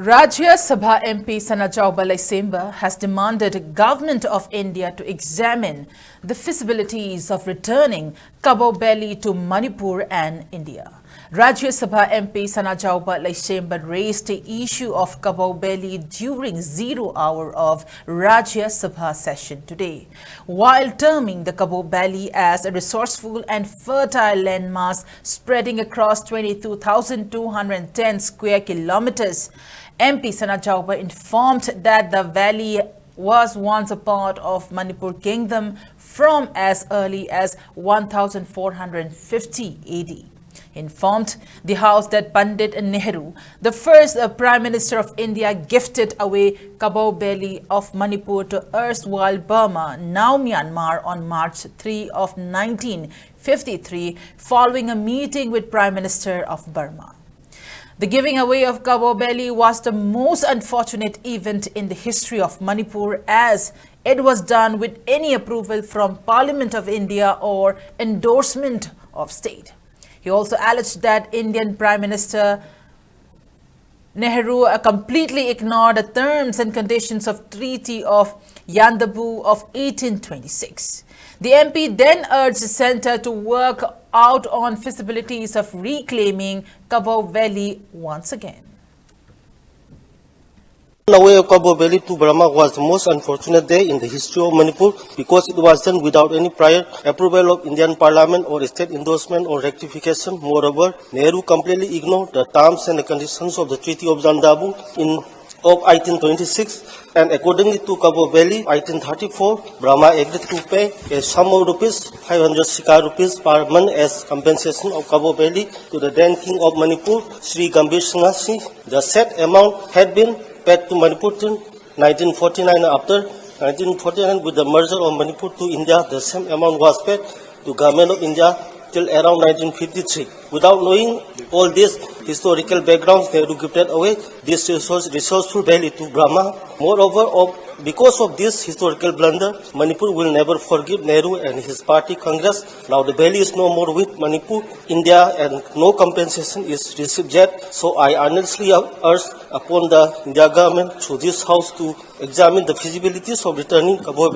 Rajya Sabha MP Sanajaoba has demanded Government of India to examine the feasibilities of returning Kabaw to Manipur and India. Rajya Sabha MP Sanajaoba raised the issue of Kabaw during 0 hour of Rajya Sabha session today, while terming the Kabaw as a resourceful and fertile landmass spreading across 22,210 square kilometers. MP Sanajaoba informed that the valley was once a part of Manipur Kingdom from as early as 1450 AD. Informed the House that Pandit Nehru, the first Prime Minister of India, gifted away Kabaw of Manipur to erstwhile Burma, now Myanmar, on March 3 of 1953, following a meeting with Prime Minister of Burma. The giving away of Kabaw was the most unfortunate event in the history of Manipur, as it was done with any approval from Parliament of India or endorsement of state. He also alleged that Indian Prime Minister Nehru completely ignored the terms and conditions of Treaty of Yandabu of 1826. The MP then urged the centre to work out on feasibilities of reclaiming Kabaw once again. The way of Kabaw to Burma was the most unfortunate day in the history of Manipur because it was done without any prior approval of Indian Parliament or state endorsement or rectification. Moreover, Nehru completely ignored the terms and the conditions of the Treaty of Yandabu of 1826, and accordingly to Kabaw 1834, Burma agreed to pay a sum of ₹500 per month as compensation of Kabaw to the then King of Manipur, Sri Gambhir Singh. The said amount had been paid to Manipur till 1949. After 1949, with the merger of Manipur to India, the same amount was paid to Government of India till around 1953. Without knowing all this historical backgrounds, Nehru gifted away this resourceful valley to Burma. Moreover, because of this historical blunder, Manipur will never forgive Nehru and his party Congress. Now the valley is no more with Manipur, India, and no compensation is received yet. So I earnestly urge upon the India government through this house to examine the feasibilities of returning Kabaw